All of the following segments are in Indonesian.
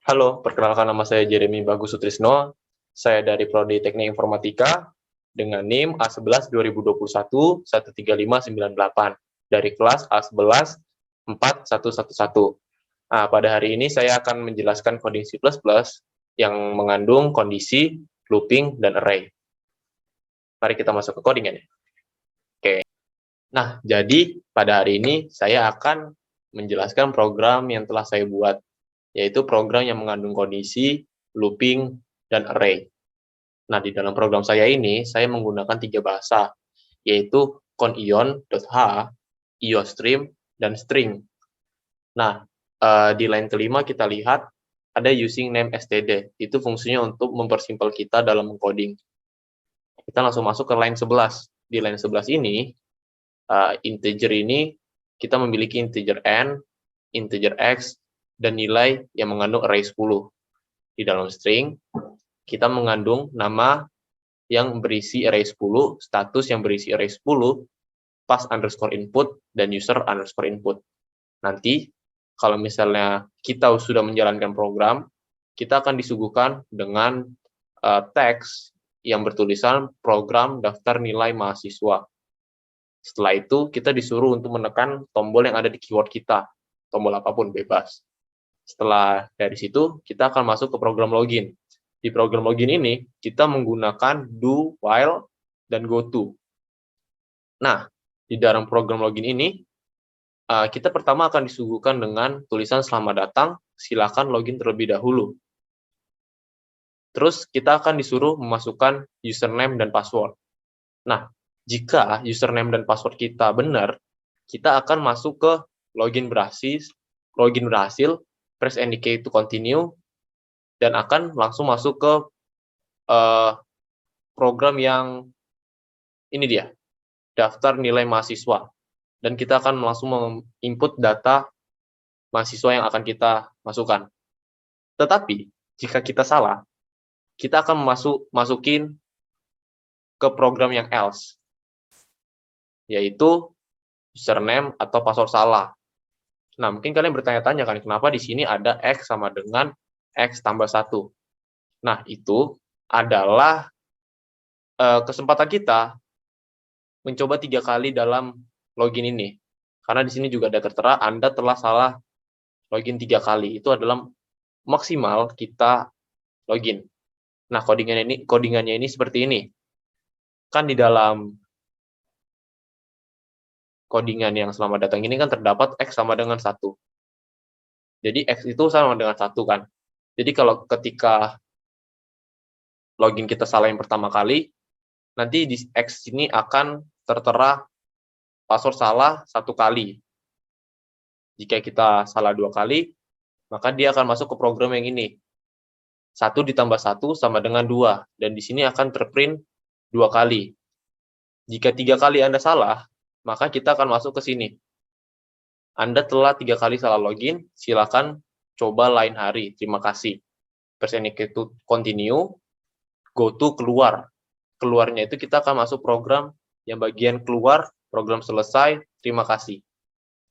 Halo, perkenalkan nama saya Jeremy Bagus Sutrisno. Saya dari Prodi Teknik Informatika dengan NIM A11 2021 13598 dari kelas A11 4111. Nah, pada hari ini saya akan menjelaskan coding C++ yang mengandung kondisi, looping, dan array. Mari kita masuk ke codingannya. Oke. Nah, jadi pada hari ini saya akan menjelaskan program yang telah saya buat, yaitu program yang mengandung kondisi, looping, dan array. Nah, di dalam program saya ini, saya menggunakan 3 bahasa, yaitu conion.h, iostream, dan string. Nah, di line kelima kita lihat ada using name std. Itu fungsinya untuk mempersimpel kita dalam mengcoding. Kita langsung masuk ke line 11. Di line 11 ini, integer ini kita memiliki integer n, integer x, dan nilai yang mengandung array 10. Di dalam string, kita mengandung nama yang berisi array 10, status yang berisi array 10, pass underscore input, dan user underscore input. Nanti, kalau misalnya kita sudah menjalankan program, kita akan disuguhkan dengan teks yang bertulisan program daftar nilai mahasiswa. Setelah itu, kita disuruh untuk menekan tombol yang ada di keyword kita, tombol apapun, bebas. Setelah dari situ, kita akan masuk ke program login. Di program login ini, kita menggunakan do, while, dan goto. Nah, di dalam program login ini, kita pertama akan disuguhkan dengan tulisan selamat datang, silakan login terlebih dahulu. Terus, kita akan disuruh memasukkan username dan password. Nah, jika username dan password kita benar, kita akan masuk ke login berhasil, press any key to continue, dan akan langsung masuk ke program yang ini dia, daftar nilai mahasiswa. Dan kita akan langsung menginput data mahasiswa yang akan kita masukkan. Tetapi, jika kita salah, kita akan masukin ke program yang else, yaitu username atau password salah. Nah, mungkin kalian bertanya-tanya kan, kenapa di sini ada X sama dengan X tambah 1. Nah, itu adalah kesempatan kita mencoba 3 kali dalam login ini. Karena di sini juga ada tertera Anda telah salah login 3 kali. Itu adalah maksimal kita login. Nah, codingannya ini seperti ini. Kan di dalam codingan yang selamat datang ini kan terdapat X sama dengan 1. Jadi X itu sama dengan 1 kan. Jadi kalau ketika login kita salah yang pertama kali, nanti di X ini akan tertera password salah 1 kali. Jika kita salah 2 kali, maka dia akan masuk ke program yang ini. 1 ditambah 1 sama dengan 2, dan di sini akan terprint 2 kali. Jika 3 kali Anda salah, maka kita akan masuk ke sini. Anda telah 3 kali salah login, silakan coba lain hari. Terima kasih. Press any key to continue, go to keluar. Keluarnya itu kita akan masuk program yang bagian keluar, program selesai, terima kasih.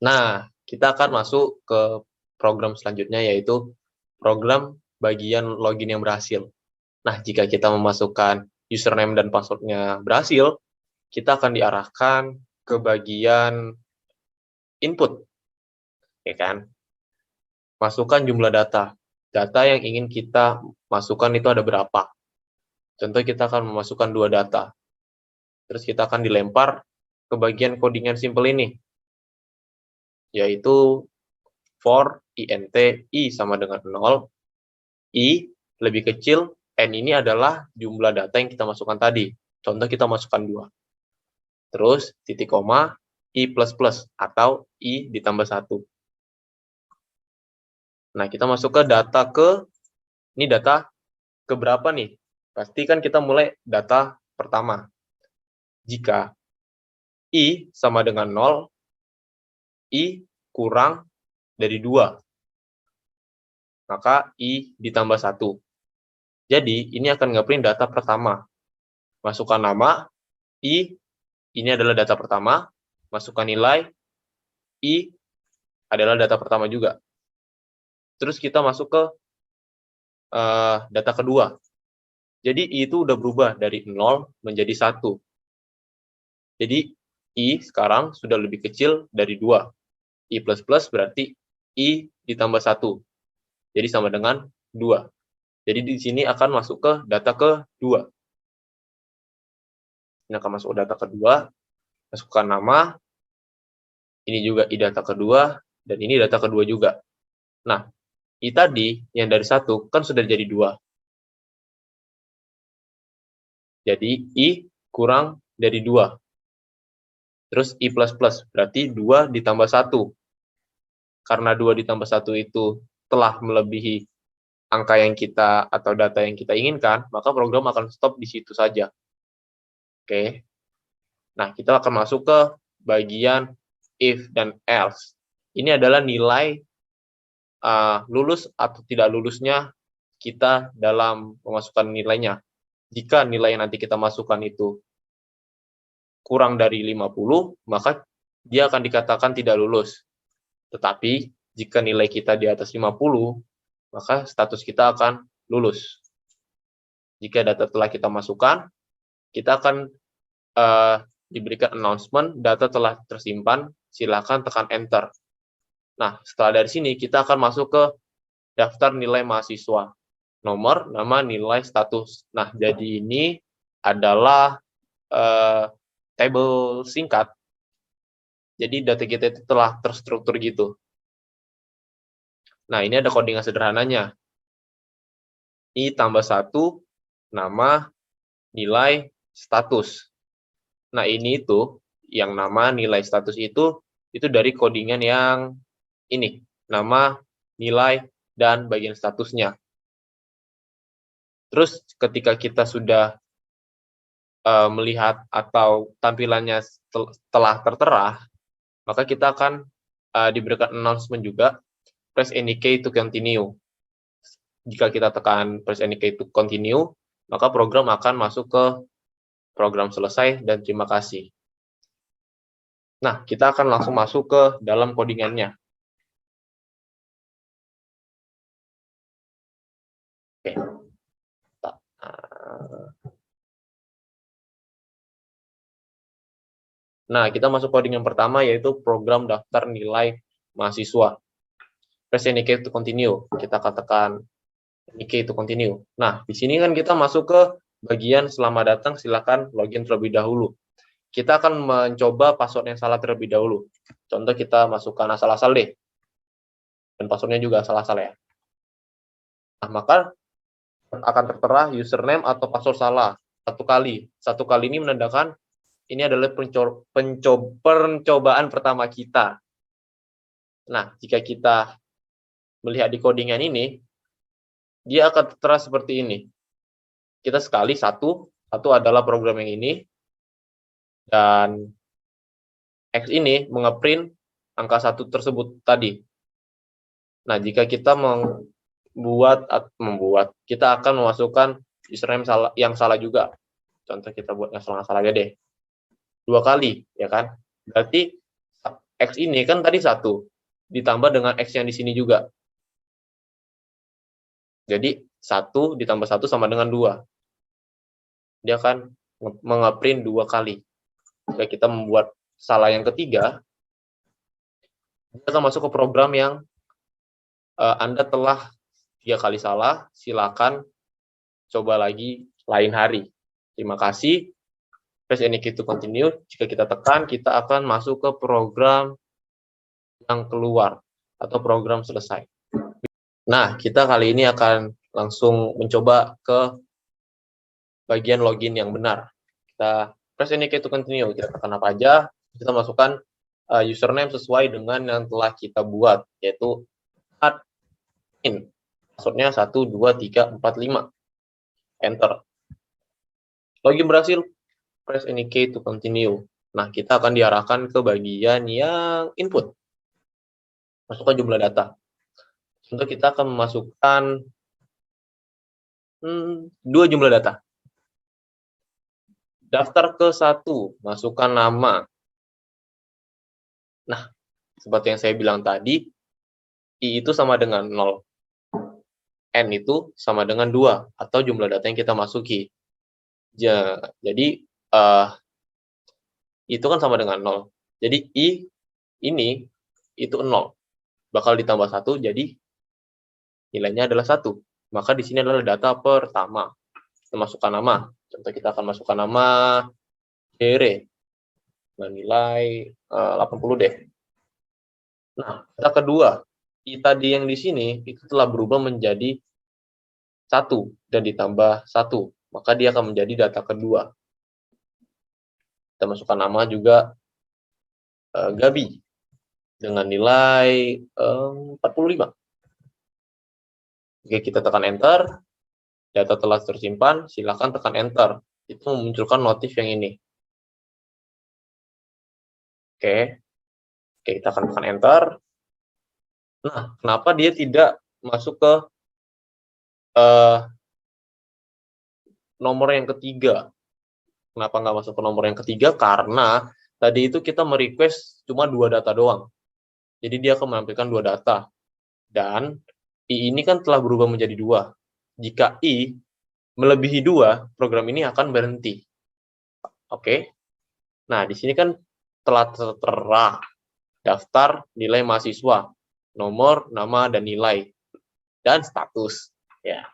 Nah, kita akan masuk ke program selanjutnya, yaitu program bagian login yang berhasil. Nah, jika kita memasukkan username dan passwordnya berhasil, kita akan diarahkan ke bagian input, ya kan? Masukkan jumlah data. Data yang ingin kita masukkan itu ada berapa? Contoh kita akan memasukkan 2 data. Terus kita akan dilempar ke bagian codingan simple ini, yaitu for int i sama dengan 0, i lebih kecil, n ini adalah jumlah data yang kita masukkan tadi. Contoh kita masukkan 2. Terus titik koma, i plus plus atau i ditambah 1. Nah, kita masuk ke data ini data ke berapa nih? Pasti kan kita mulai data pertama. Jika i sama dengan 0, i kurang dari 2, maka i ditambah 1. Jadi, ini akan nge-print data pertama. Masukkan nama, i, ini adalah data pertama. Masukkan nilai, i adalah data pertama juga. Terus kita masuk ke data kedua. Jadi I itu udah berubah dari 0 menjadi 1. Jadi I sekarang sudah lebih kecil dari 2. I plus plus berarti I ditambah 1. Jadi sama dengan 2. Jadi di sini akan masuk ke data kedua. Ini akan masuk ke data kedua, masukkan nama, ini juga I data kedua, dan ini data kedua juga. Nah, I tadi yang dari 1 kan sudah jadi 2. Jadi I kurang dari 2. Terus I plus plus, berarti 2 ditambah 1. Karena 2 ditambah 1 itu telah melebihi angka yang kita atau data yang kita inginkan, maka program akan stop di situ saja. Oke. Nah, kita akan masuk ke bagian if dan else. Ini adalah nilai lulus atau tidak lulusnya kita dalam memasukkan nilainya. Jika nilai yang nanti kita masukkan itu kurang dari 50, maka dia akan dikatakan tidak lulus. Tetapi, jika nilai kita di atas 50, maka status kita akan lulus. Jika data telah kita masukkan, kita akan diberikan announcement, data telah tersimpan, silakan tekan enter. Nah, setelah dari sini, kita akan masuk ke daftar nilai mahasiswa. Nomor, nama, nilai, status. Nah, jadi ini adalah table singkat. Jadi data kita itu telah terstruktur gitu. Nah, ini ada codingan sederhananya. I tambah 1, nama, nilai, status. Nah, ini itu, yang nama, nilai, status itu dari codingan yang ini. Nama, nilai, dan bagian statusnya. Terus, ketika kita sudah melihat atau tampilannya telah tertera, maka kita akan diberikan announcement juga, press any key to continue. Jika kita tekan press any key to continue, maka program akan masuk ke program selesai dan terima kasih. Nah, kita akan langsung masuk ke dalam codingannya. Oke. Nah, kita masuk coding yang pertama, yaitu program daftar nilai mahasiswa. Press any key to continue. Kita katakan any key to continue. Nah, di sini kan kita masuk ke bagian selamat datang, silakan login terlebih dahulu. Kita akan mencoba password yang salah terlebih dahulu. Contoh kita masukkan asal-asal deh. Dan passwordnya juga asal-asal ya. Nah, maka akan tertera username atau password salah satu kali. Satu kali ini menandakan ini adalah pencobaan pertama kita. Nah, jika kita melihat di codingan ini, dia akan tertera seperti ini. Kita sekali satu adalah program yang ini, dan X ini mengeprint angka 1 tersebut tadi. Nah, jika kita kita akan memasukkan username yang salah juga. Contoh kita buat yang salah aja deh. 2 kali, ya kan? Berarti X ini kan tadi 1, ditambah dengan X yang di sini juga. Jadi 1 ditambah 1 sama dengan 2. Dia akan mengeprint 2 kali. Jika kita membuat salah yang ketiga, kita akan masuk ke program yang Anda telah 3 kali salah, silakan coba lagi lain hari. Terima kasih. Press any key to continue. Jika kita tekan, kita akan masuk ke program yang keluar atau program selesai. Nah, kita kali ini akan langsung mencoba ke bagian login yang benar. Kita press any key to continue. Kita tekan apa aja, kita masukkan username sesuai dengan yang telah kita buat, yaitu admin. Passwordnya 1, 2, 3, 4, 5. Enter. Login berhasil. Press any key to continue. Nah, kita akan diarahkan ke bagian yang input. Masukkan jumlah data. Contoh kita akan memasukkan 2 jumlah data. Daftar ke 1, masukkan nama. Nah, seperti yang saya bilang tadi, I itu sama dengan 0. N itu sama dengan 2, atau jumlah data yang kita masuki. Jadi, itu kan sama dengan 0. Jadi, I ini itu 0. Bakal ditambah 1, jadi nilainya adalah 1. Maka di sini adalah data pertama. Kita masukkan nama. Contoh kita akan masukkan nama Jere dengan nilai 80 deh. Nah, data kedua, I tadi yang di sini itu telah berubah menjadi 1 dan ditambah 1. Maka dia akan menjadi data kedua. Kita masukkan nama juga Gabi dengan nilai 45. Oke, kita tekan enter. Data telah tersimpan, silakan tekan enter. Itu memunculkan notif yang ini. Oke, kita akan tekan enter. Nah, kenapa dia tidak masuk ke nomor yang ketiga? Kenapa nggak masuk ke nomor yang ketiga? Karena tadi itu kita merequest cuma 2 data doang. Jadi dia akan menampilkan 2 data. Dan I ini kan telah berubah menjadi 2. Jika I melebihi 2, program ini akan berhenti. Oke. Nah, di sini kan telah tertera daftar nilai mahasiswa, nomor, nama, dan nilai, dan status. Ya.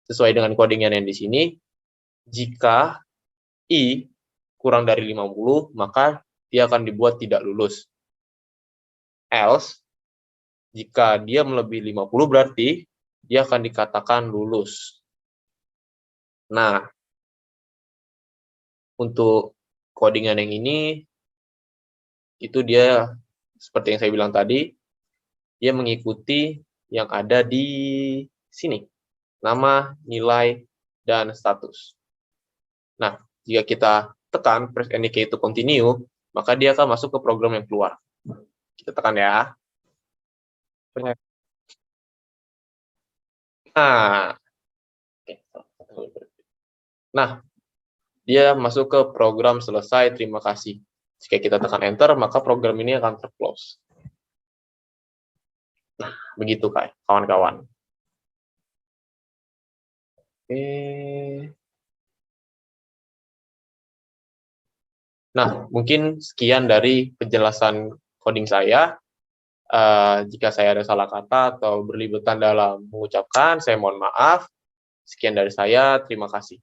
Sesuai dengan codingan yang di sini, jika I kurang dari 50, maka dia akan dibuat tidak lulus. Else, jika dia melebihi 50 berarti dia akan dikatakan lulus. Nah, untuk codingan yang ini, itu dia seperti yang saya bilang tadi, dia mengikuti yang ada di sini. Nama, nilai, dan status. Nah, jika kita tekan press any key to continue, maka dia akan masuk ke program yang keluar. Kita tekan ya. Nah, dia masuk ke program selesai, terima kasih. Jika kita tekan enter, maka program ini akan terclose. Nah, begitu kawan-kawan. Oke. Nah, mungkin sekian dari penjelasan coding saya. Jika saya ada salah kata atau berlibetan dalam mengucapkan, saya mohon maaf. Sekian dari saya, terima kasih.